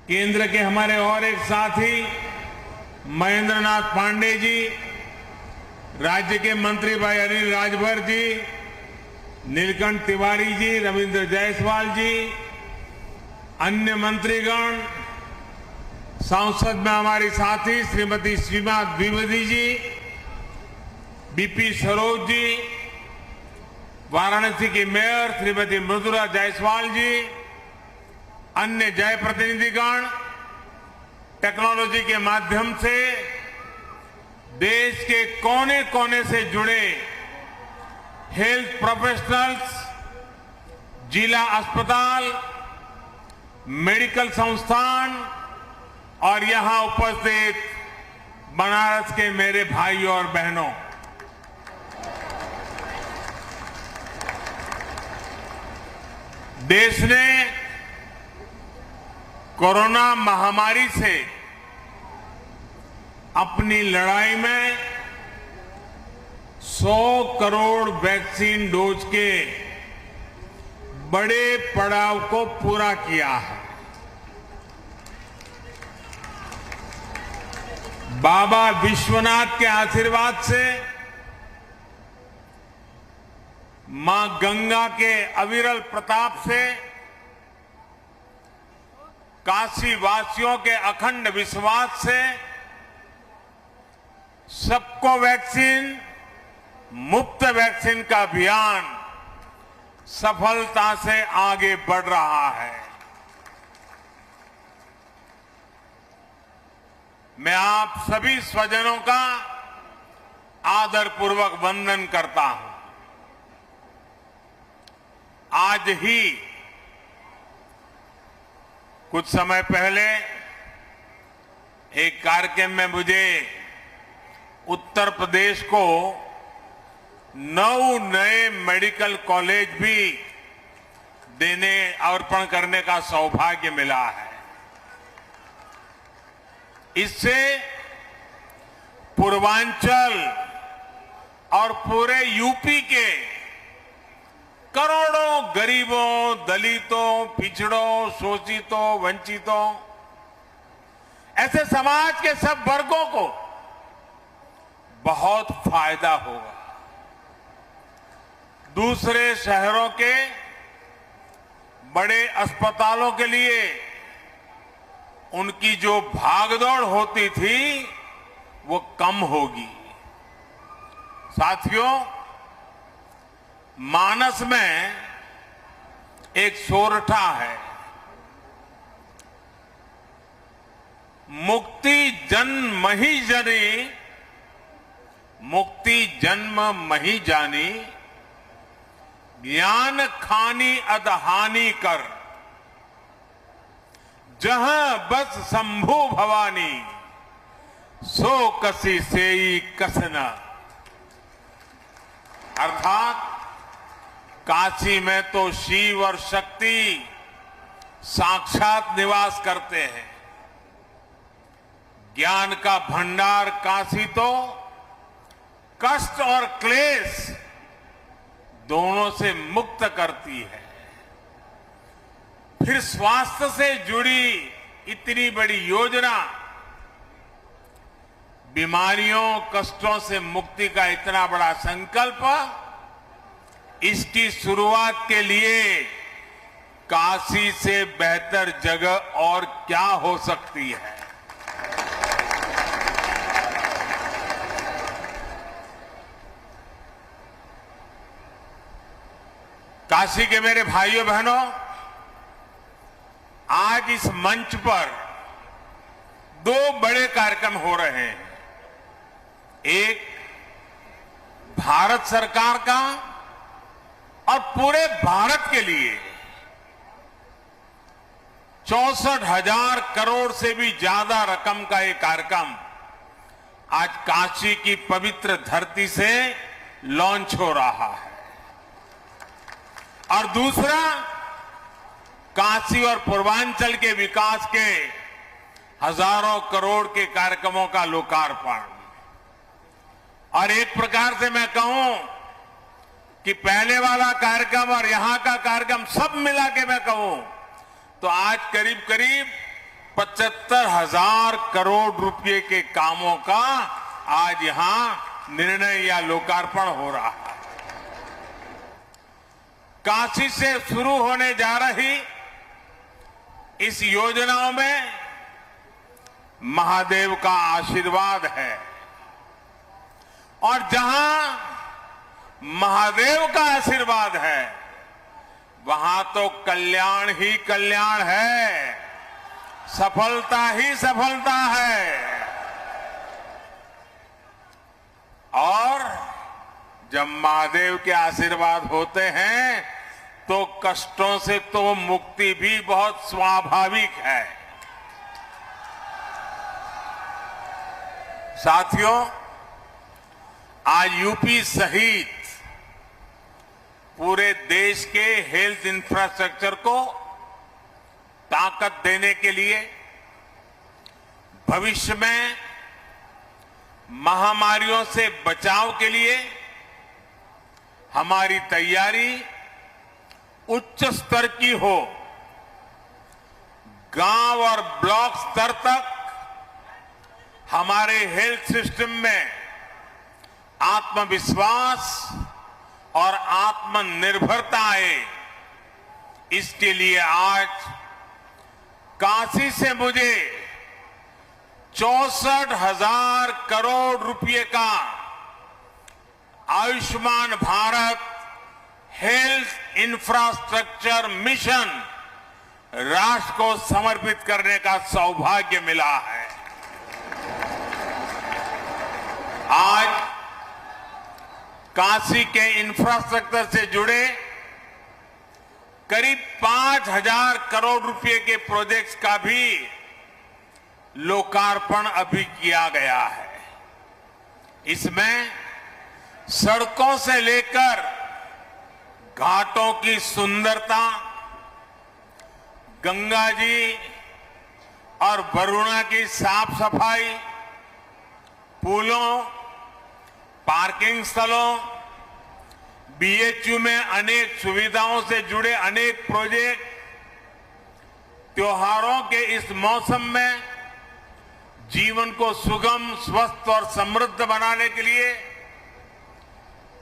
केंद्र के हमारे और एक साथी महेंद्र नाथ पांडे जी, राज्य के मंत्री भाई अनिल राजभर जी, नीलकंठ तिवारी जी, रविंद्र जायसवाल जी, अन्य मंत्रीगण, संसद में हमारी साथी श्रीमती सीमा द्विवेदी जी, बीपी सरोज जी, वाराणसी की मेयर श्रीमती मृदुला जायसवाल जी, अन्य जय प्रतिनिधिगण, टेक्नोलॉजी के माध्यम से देश के कोने कोने से जुड़े हेल्थ प्रोफेशनल्स, जिला अस्पताल, मेडिकल संस्थान और यहां उपस्थित बनारस के मेरे भाइयों और बहनों, देश ने कोरोना महामारी से अपनी लड़ाई में 100 करोड़ वैक्सीन डोज के बड़े पड़ाव को पूरा किया है। बाबा विश्वनाथ के आशीर्वाद से, मां गंगा के अविरल प्रताप से, काशी वासियों के अखंड विश्वास से सबको वैक्सीन, मुफ्त वैक्सीन का अभियान सफलता से आगे बढ़ रहा है। मैं आप सभी स्वजनों का आदरपूर्वक वंदन करता हूं। आज ही कुछ समय पहले एक कार्यक्रम में मुझे उत्तर प्रदेश को 9 नए मेडिकल कॉलेज भी देने, अर्पण करने का सौभाग्य मिला है। इससे पूर्वांचल और पूरे यूपी के करोड़ों गरीबों, दलितों, पिछड़ों, शोषितों, वंचितों, ऐसे समाज के सब वर्गों को बहुत फायदा होगा। दूसरे शहरों के बड़े अस्पतालों के लिए उनकी जो भागदौड़ होती थी वो कम होगी। साथियों, मानस में एक सोरठा है, मुक्ति जन्म ही जनी, मुक्ति जन्म मही जानी, ज्ञान खानी अदहानी कर, जहां बस शंभु भवानी, सो कसी सेई कसना। अर्थात काशी में तो शिव और शक्ति साक्षात निवास करते हैं। ज्ञान का भंडार काशी तो कष्ट और क्लेश दोनों से मुक्त करती है। फिर स्वास्थ्य से जुड़ी इतनी बड़ी योजना, बीमारियों, कष्टों से मुक्ति का इतना बड़ा संकल्प, इसकी शुरुआत के लिए काशी से बेहतर जगह और क्या हो सकती है। काशी के मेरे भाइयों बहनों, आज इस मंच पर 2 बड़े कार्यक्रम हो रहे हैं। एक भारत सरकार का और पूरे भारत के लिए 64,000 करोड़ से भी ज्यादा रकम का एक कार्यक्रम आज काशी की पवित्र धरती से लॉन्च हो रहा है। और दूसरा, काशी और पूर्वांचल के विकास के हजारों करोड़ के कार्यक्रमों का लोकार्पण। और एक प्रकार से मैं कहूं कि पहले वाला कार्यक्रम और यहां का कार्यक्रम सब मिला के मैं कहूं तो आज करीब करीब 75,000 करोड़ रुपए के कामों का आज यहां निर्णय या लोकार्पण हो रहा है। काशी से शुरू होने जा रही इस योजनाओं में महादेव का आशीर्वाद है और जहां महादेव का आशीर्वाद है वहां तो कल्याण ही कल्याण है, सफलता ही सफलता है। और जब महादेव के आशीर्वाद होते हैं तो कष्टों से तो मुक्ति भी बहुत स्वाभाविक है। साथियों, आज यूपी सहित पूरे देश के हेल्थ इंफ्रास्ट्रक्चर को ताकत देने के लिए भविष्य में महामारियों से बचाव के लिए हमारी तैयारी उच्च स्तर की हो। गांव और ब्लॉक स्तर तक हमारे हेल्थ सिस्टम में आत्मविश्वास और आत्मनिर्भरता आए, इसके लिए आज काशी से मुझे 64,000 करोड़ रुपए का Ayushman Bharat health infrastructure mission राष्ट्र को समर्पित करने का सौभाग्य मिला है। आज काशी के इंफ्रास्ट्रक्चर से जुड़े करीब 5,000 करोड़ रुपए के प्रोजेक्ट्स का भी लोकार्पण अभी किया गया है। इसमें सड़कों से लेकर घाटों की सुंदरता, गंगा जी और वरुणा की साफ सफाई, पुलों, पार्किंग स्थलों, बीएचयू में अनेक सुविधाओं से जुड़े अनेक प्रोजेक्ट, त्योहारों के इस मौसम में जीवन को सुगम, स्वस्थ और समृद्ध बनाने के लिए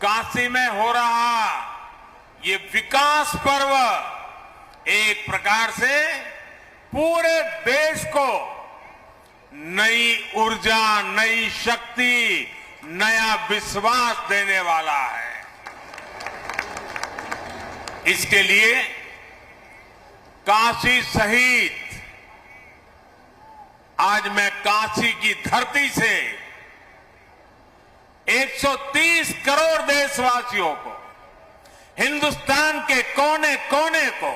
काशी में हो रहा ये विकास पर्व एक प्रकार से पूरे देश को नई ऊर्जा, नई शक्ति, नया विश्वास देने वाला है। इसके लिए काशी सहित आज मैं काशी की धरती से 130 करोड़ देशवासियों को, हिंदुस्तान के कोने कोने को,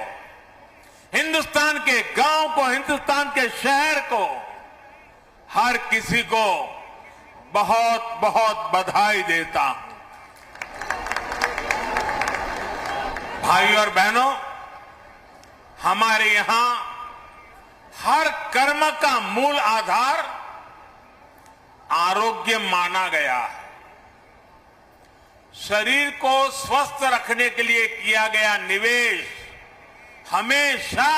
हिंदुस्तान के गांव को, हिंदुस्तान के शहर को, हर किसी को बहुत बहुत बधाई देता हूं। भाई और बहनों, हमारे यहां हर कर्म का मूल आधार आरोग्य माना गया है। शरीर को स्वस्थ रखने के लिए किया गया निवेश हमेशा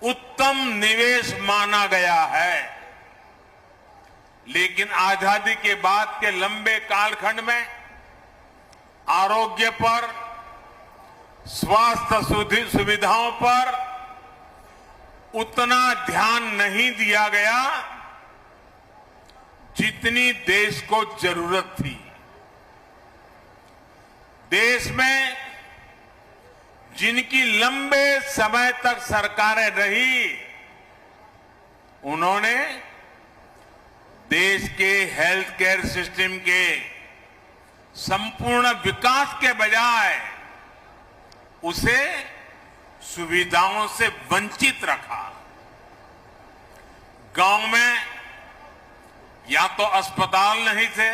उत्तम निवेश माना गया है। लेकिन आजादी के बाद के लंबे कालखंड में आरोग्य पर, स्वास्थ्य सुविधाओं पर उतना ध्यान नहीं दिया गया जितनी देश को जरूरत थी। देश में जिनकी लंबे समय तक सरकारें रही, उन्होंने देश के हेल्थ केयर सिस्टम के संपूर्ण विकास के बजाय उसे सुविधाओं से वंचित रखा। गांव में या तो अस्पताल नहीं थे,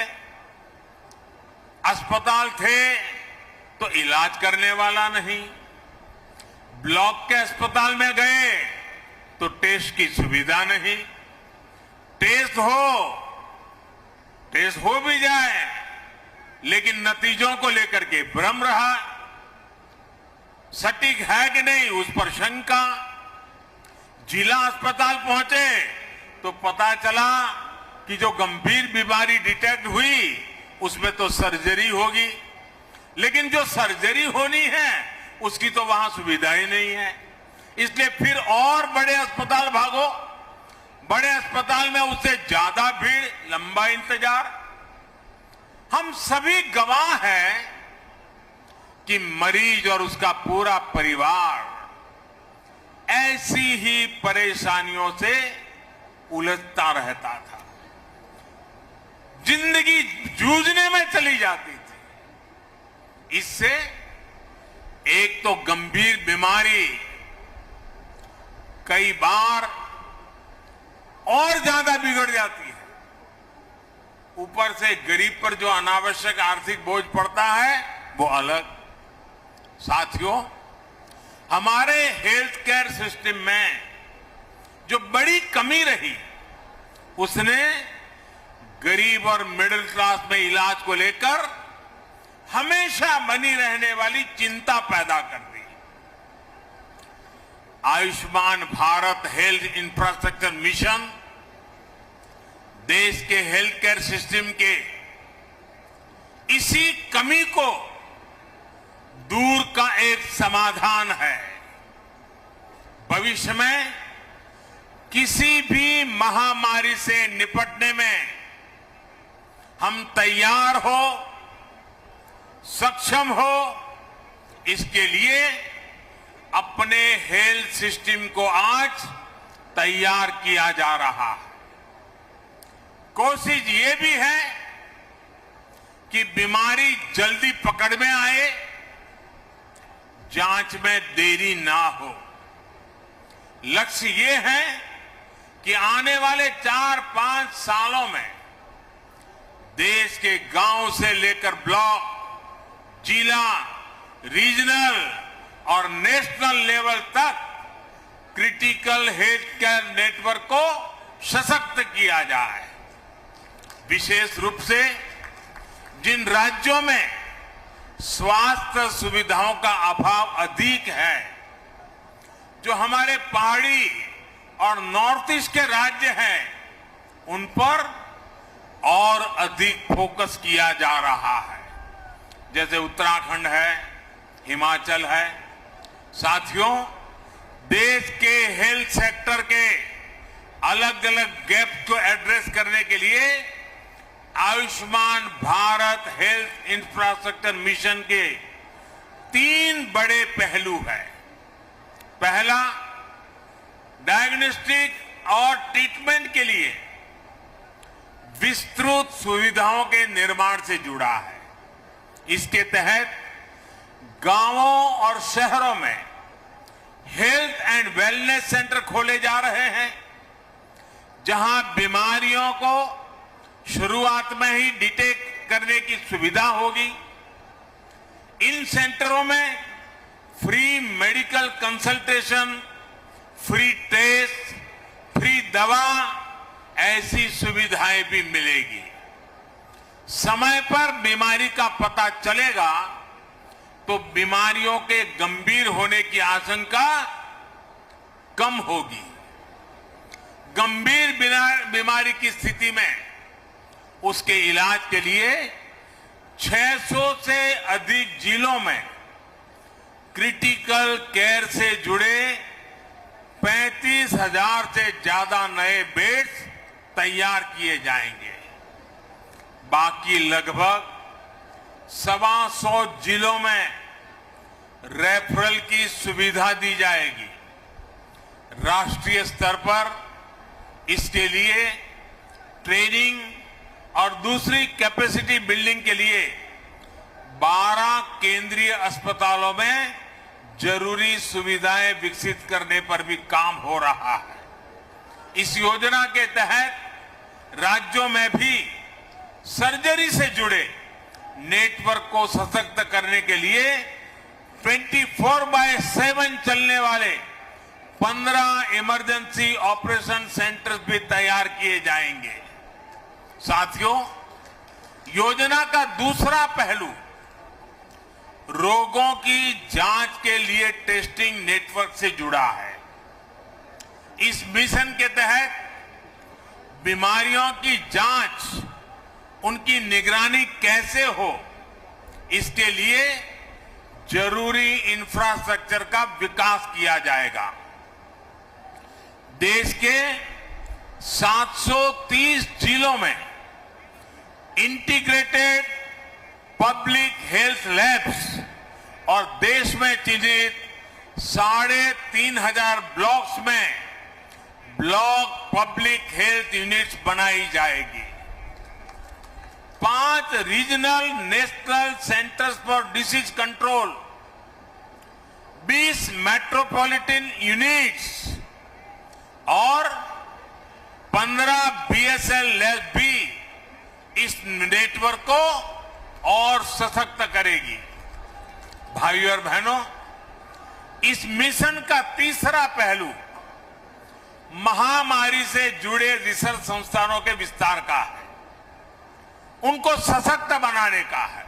अस्पताल थे तो इलाज करने वाला नहीं, ब्लॉक के अस्पताल में गए तो टेस्ट की सुविधा नहीं, टेस्ट हो भी जाए लेकिन नतीजों को लेकर के भ्रम रहा, सटीक है कि नहीं उस पर शंका, जिला अस्पताल पहुंचे तो पता चला कि जो गंभीर बीमारी डिटेक्ट हुई उसमें तो सर्जरी होगी, लेकिन जो सर्जरी होनी है उसकी तो वहां सुविधा ही नहीं है। इसलिए फिर और बड़े अस्पताल भागो, बड़े अस्पताल में उससे ज्यादा भीड़, लंबा इंतजार। हम सभी गवाह हैं कि मरीज और उसका पूरा परिवार ऐसी ही परेशानियों से उलझता रहता था, जिंदगी जूझने में चली जाती थी। इससे एक तो गंभीर बीमारी कई बार और ज्यादा बिगड़ जाती है, ऊपर से गरीब पर जो अनावश्यक आर्थिक बोझ पड़ता है वो अलग। साथियों, हमारे हेल्थ केयर सिस्टम में जो बड़ी कमी रही उसने गरीब और मिडिल क्लास में इलाज को लेकर हमेशा बनी रहने वाली चिंता पैदा कर दी। Ayushman Bharat health infrastructure mission देश के हेल्थ केयर सिस्टम के इसी कमी को दूर का एक समाधान है। भविष्य में किसी भी महामारी से निपटने में हम तैयार हो, सक्षम हो, इसके लिए अपने हेल्थ सिस्टम को आज तैयार किया जा रहा है। कोशिश ये भी है कि बीमारी जल्दी पकड़ में आए, जांच में देरी ना हो। लक्ष्य ये है कि आने वाले 4-5 सालों में देश के गांव से लेकर ब्लॉक, जिला, रीजनल और नेशनल लेवल तक क्रिटिकल हेल्थ केयर नेटवर्क को सशक्त किया जाए। विशेष रूप से जिन राज्यों में स्वास्थ्य सुविधाओं का अभाव अधिक है, जो हमारे पहाड़ी और नॉर्थ ईस्ट के राज्य हैं, उन पर और अधिक फोकस किया जा रहा है, जैसे उत्तराखंड है, हिमाचल है। साथियों, देश के हेल्थ सेक्टर के अलग अलग गैप को एड्रेस करने के लिए Ayushman Bharat health infrastructure mission के 3 बड़े पहलू हैं। पहला, डायग्नोस्टिक और ट्रीटमेंट के लिए विस्तृत सुविधाओं के निर्माण से जुड़ा है। इसके तहत गांवों और शहरों में हेल्थ एंड वेलनेस सेंटर खोले जा रहे हैं, जहां बीमारियों को शुरुआत में ही डिटेक्ट करने की सुविधा होगी। इन सेंटरों में free medical consultation, free test, free दवा, ऐसी सुविधाएं भी मिलेगी। समय पर बीमारी का पता चलेगा तो बीमारियों के गंभीर होने की आशंका कम होगी। गंभीर बीमारी की स्थिति में उसके इलाज के लिए 600 से अधिक जिलों में क्रिटिकल केयर से जुड़े 35,000 से ज्यादा नए बेड्स तैयार किए जाएंगे। बाकी लगभग 125 जिलों में रेफरल की सुविधा दी जाएगी। राष्ट्रीय स्तर पर इसके लिए ट्रेनिंग और दूसरी कैपेसिटी बिल्डिंग के लिए 12 केंद्रीय अस्पतालों में जरूरी सुविधाएं विकसित करने पर भी काम हो रहा है। इस योजना के तहत राज्यों में भी सर्जरी से जुड़े नेटवर्क को सशक्त करने के लिए 24/7 चलने वाले 15 इमरजेंसी ऑपरेशन सेंटर्स भी तैयार किए जाएंगे। साथियों, योजना का दूसरा पहलू रोगों की जांच के लिए टेस्टिंग नेटवर्क से जुड़ा है। इस मिशन के तहत बीमारियों की जांच, उनकी निगरानी कैसे हो, इसके लिए जरूरी इंफ्रास्ट्रक्चर का विकास किया जाएगा। देश के 730 जिलों में इंटीग्रेटेड पब्लिक हेल्थ लैब्स और देश में चिन्हित 3,500 ब्लॉक्स में ब्लॉक पब्लिक हेल्थ यूनिट्स बनाई जाएगी। 5 regional national centres for disease control, 20 metropolitan units और 15 बीएसएल लैब भी इस नेटवर्क को और सशक्त करेगी। भाइयों और बहनों, इस मिशन का तीसरा पहलू महामारी से जुड़े रिसर्च संस्थानों के विस्तार का है, उनको सशक्त बनाने का है।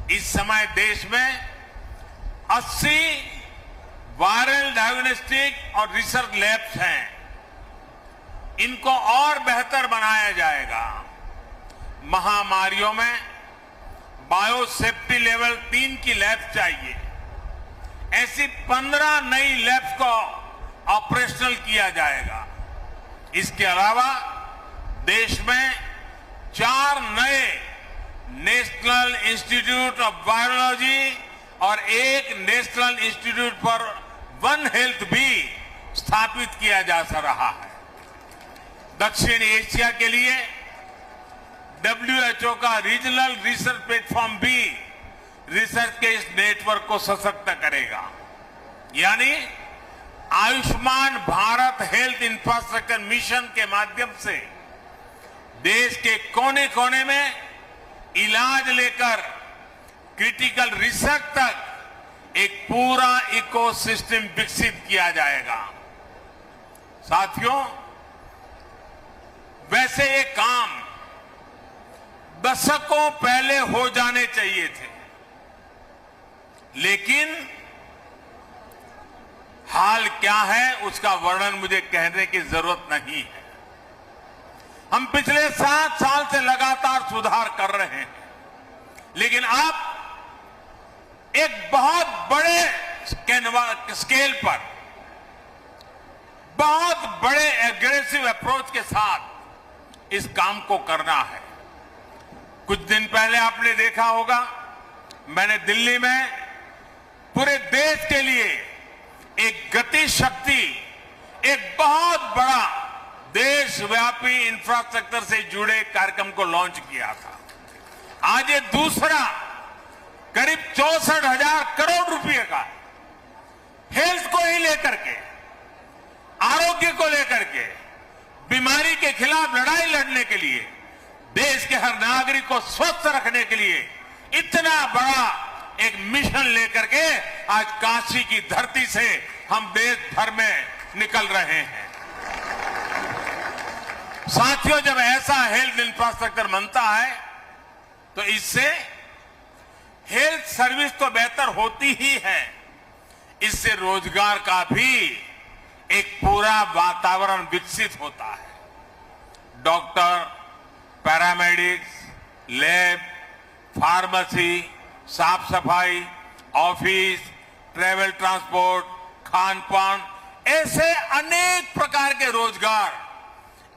इस समय देश में 80 वायरल डायग्नोस्टिक और रिसर्च लैब्स हैं, इनको और बेहतर बनाया जाएगा। महामारियों में बायोसेफ्टी लेवल 3 की लैब चाहिए। ऐसी 15 नई लैब्स को ऑपरेशनल किया जाएगा। इसके अलावा देश में 4 नए नेशनल इंस्टीट्यूट ऑफ वायरोलॉजी और 1 national institute for one health भी स्थापित किया जा रहा है। दक्षिण एशिया के लिए WHO का रीजनल रिसर्च प्लेटफॉर्म भी रिसर्च के इस नेटवर्क को सशक्त करेगा। यानी Ayushman Bharat health infrastructure mission के माध्यम से देश के कोने कोने में इलाज लेकर क्रिटिकल रिसर्च तक एक पूरा इकोसिस्टम विकसित किया जाएगा। साथियों, वैसे ये काम दशकों पहले हो जाने चाहिए थे, लेकिन हाल क्या है उसका वर्णन मुझे कहने की जरूरत नहीं है। हम पिछले 7 साल से लगातार सुधार कर रहे हैं, लेकिन अब एक बहुत बड़े स्केल पर, बहुत बड़े एग्रेसिव अप्रोच के साथ इस काम को करना है। कुछ दिन पहले आपने देखा होगा, मैंने दिल्ली में पूरे देश के लिए एक गति शक्ति, एक बहुत बड़ा देशव्यापी इंफ्रास्ट्रक्चर से जुड़े कार्यक्रम को लॉन्च किया था। आज ये दूसरा करीब 64,000 करोड़ रुपए का हेल्थ को ही लेकर के, आरोग्य को लेकर के, बीमारी के खिलाफ लड़ाई लड़ने के लिए, देश के हर नागरिक को स्वस्थ रखने के लिए इतना बड़ा एक मिशन लेकर के आज काशी की धरती से हम देश भर में निकल रहे हैं। साथियों, जब ऐसा हेल्थ इंफ्रास्ट्रक्चर बनता है तो इससे हेल्थ सर्विस तो बेहतर होती ही है, इससे रोजगार का भी एक पूरा वातावरण विकसित होता है। डॉक्टर, पैरामेडिक्स, लैब, फार्मेसी, साफ सफाई, ऑफिस, ट्रेवल ट्रांसपोर्ट, खान पान, ऐसे अनेक प्रकार के रोजगार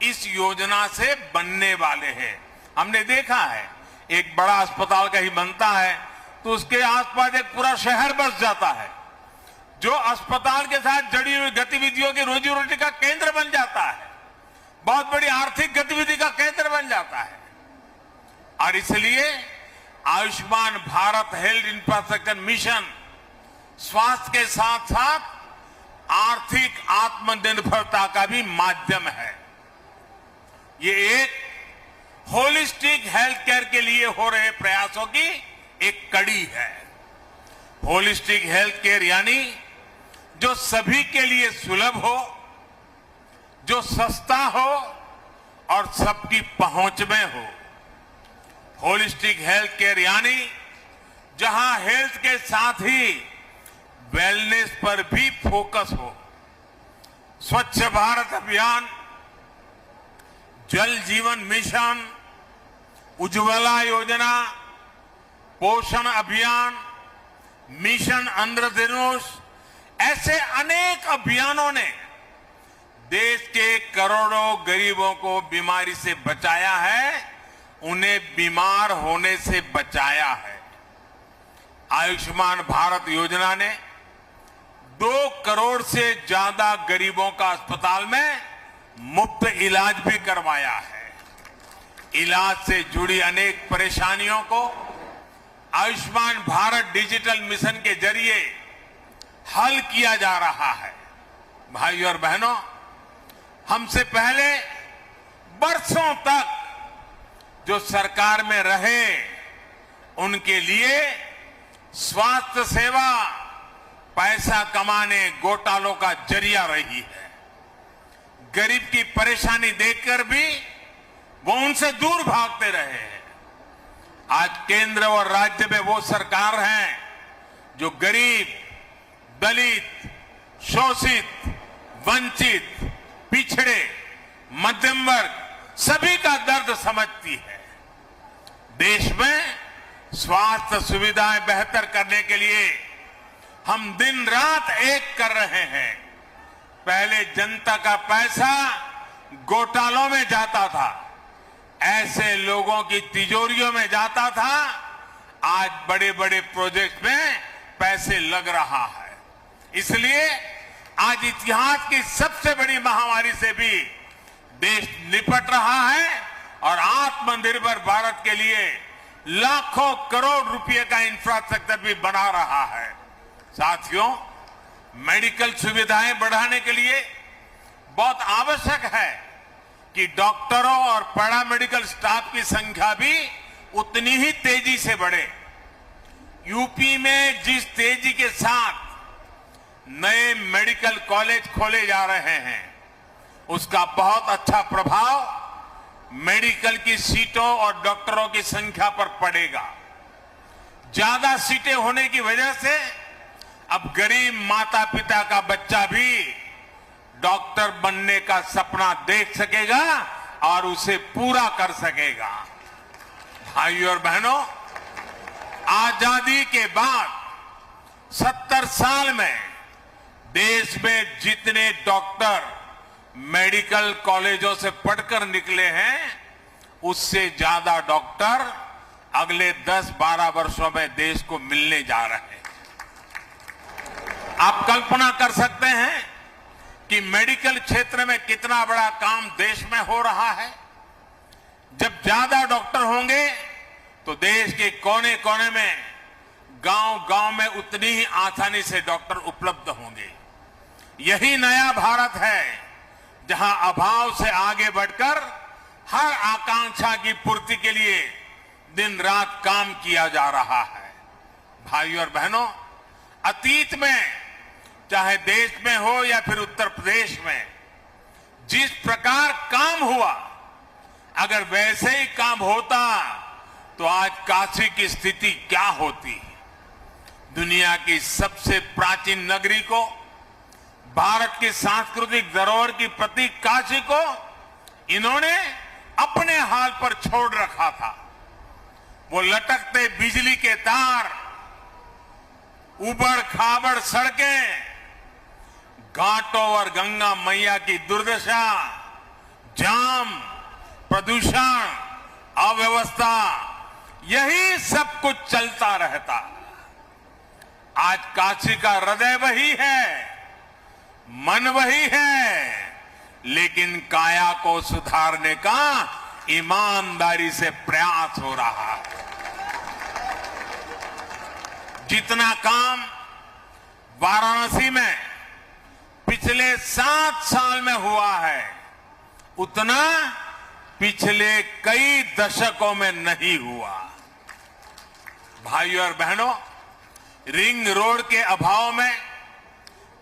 इस योजना से बनने वाले हैं। हमने देखा है, एक बड़ा अस्पताल कहीं बनता है तो उसके आसपास एक पूरा शहर बस जाता है, जो अस्पताल के साथ जुड़ी हुई गतिविधियों की रोजी रोटी का केंद्र बन जाता है, बहुत बड़ी आर्थिक गतिविधि का केंद्र बन जाता है। और इसलिए Ayushman Bharat health infrastructure mission स्वास्थ्य के साथ साथ आर्थिक आत्मनिर्भरता का भी माध्यम है। ये एक होलिस्टिक हेल्थ केयर के लिए हो रहे प्रयासों की एक कड़ी है। होलिस्टिक हेल्थ केयर यानी जो सभी के लिए सुलभ हो, जो सस्ता हो और सबकी पहुंच में हो। होलिस्टिक हेल्थ केयर यानी जहां हेल्थ के साथ ही वेलनेस पर भी फोकस हो, स्वच्छ भारत अभियान, जल जीवन मिशन, उज्ज्वला योजना, पोषण अभियान, मिशन इंद्रधनुष, ऐसे अनेक अभियानों ने देश के करोड़ों गरीबों को बीमारी से बचाया है, उन्हें बीमार होने से बचाया है। आयुष्मान भारत योजना ने 2 करोड़ से ज्यादा गरीबों का अस्पताल में मुफ्त इलाज भी करवाया है। इलाज से जुड़ी अनेक परेशानियों को आयुष्मान भारत डिजिटल मिशन के जरिए हल किया जा रहा है। भाइयों और बहनों, हमसे पहले बरसों तक जो सरकार में रहे, उनके लिए स्वास्थ्य सेवा पैसा कमाने घोटालों का जरिया रही है। गरीब की परेशानी देखकर भी वो उनसे दूर भागते रहे हैं। आज केंद्र और राज्य में वो सरकार है जो गरीब, दलित, शोषित, वंचित, पिछड़े, मध्यम वर्ग सभी का दर्द समझती है। देश में स्वास्थ्य सुविधाएं बेहतर करने के लिए हम दिन रात एक कर रहे हैं। पहले जनता का पैसा घोटालों में जाता था, ऐसे लोगों की तिजोरियों में जाता था। आज बड़े बड़े प्रोजेक्ट में पैसे लग रहा है। इसलिए आज इतिहास की सबसे बड़ी महामारी से भी देश निपट रहा है और आत्मनिर्भर भारत के लिए लाखों करोड़ रुपए का इंफ्रास्ट्रक्चर भी बना रहा है। साथियों, मेडिकल सुविधाएं बढ़ाने के लिए बहुत आवश्यक है कि डॉक्टरों और पैरामेडिकल स्टाफ की संख्या भी उतनी ही तेजी से बढ़े। यूपी में जिस तेजी के साथ नए मेडिकल कॉलेज खोले जा रहे हैं, उसका बहुत अच्छा प्रभाव मेडिकल की सीटों और डॉक्टरों की संख्या पर पड़ेगा। ज्यादा सीटें होने की वजह से अब गरीब माता पिता का बच्चा भी डॉक्टर बनने का सपना देख सकेगा और उसे पूरा कर सकेगा। भाइयों और बहनों, आजादी के बाद 70 साल में देश में जितने डॉक्टर मेडिकल कॉलेजों से पढ़कर निकले हैं, उससे ज्यादा डॉक्टर अगले 10-12 वर्षों में देश को मिलने जा रहे हैं। आप कल्पना कर सकते हैं कि मेडिकल क्षेत्र में कितना बड़ा काम देश में हो रहा है। जब ज्यादा डॉक्टर होंगे तो देश के कोने कोने में, गांव-गांव में उतनी ही आसानी से डॉक्टर उपलब्ध होंगे। यही नया भारत है, जहां अभाव से आगे बढ़कर हर आकांक्षा की पूर्ति के लिए दिन रात काम किया जा रहा है। भाइयों और बहनों, अतीत में चाहे देश में हो या फिर उत्तर प्रदेश में, जिस प्रकार काम हुआ, अगर वैसे ही काम होता तो आज काशी की स्थिति क्या होती। दुनिया की सबसे प्राचीन नगरी को, भारत की सांस्कृतिक धरोहर की प्रतीक काशी को इन्होंने अपने हाल पर छोड़ रखा था। वो लटकते बिजली के तार, उबड़ खाबड़ सड़कें, घाटों और गंगा मैया की दुर्दशा, जाम, प्रदूषण, अव्यवस्था, यही सब कुछ चलता रहता। आज काशी का हृदय वही है, मन वही है, लेकिन काया को सुधारने का ईमानदारी से प्रयास हो रहा है। जितना काम वाराणसी में पिछले 7 साल में हुआ है, उतना पिछले कई दशकों में नहीं हुआ। भाइयों और बहनों, रिंग रोड के अभाव में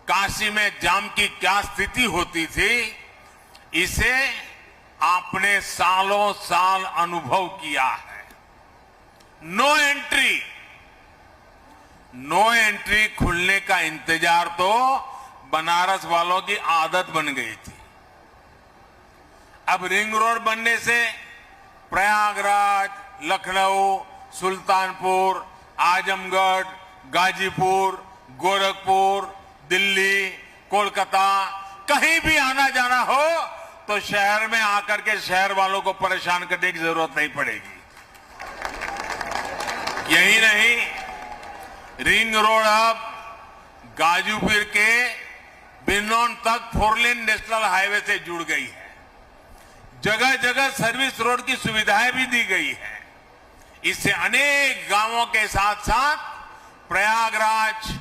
काशी में जाम की क्या स्थिति होती थी, इसे आपने सालों साल अनुभव किया है। नो एंट्री खुलने का इंतजार तो बनारस वालों की आदत बन गई थी। अब रिंग रोड बनने से प्रयागराज, लखनऊ, सुल्तानपुर, आजमगढ़, गाजीपुर, गोरखपुर, दिल्ली, कोलकाता, कहीं भी आना जाना हो तो शहर में आकर के शहर वालों को परेशान करने की जरूरत नहीं पड़ेगी। यही नहीं, रिंग रोड अब गाजीपुर के बिनौन तक 4 लेन नेशनल हाईवे से जुड़ गई है। जगह जगह सर्विस रोड की सुविधाएं भी दी गई है। इससे अनेक गांवों के साथ साथ प्रयागराज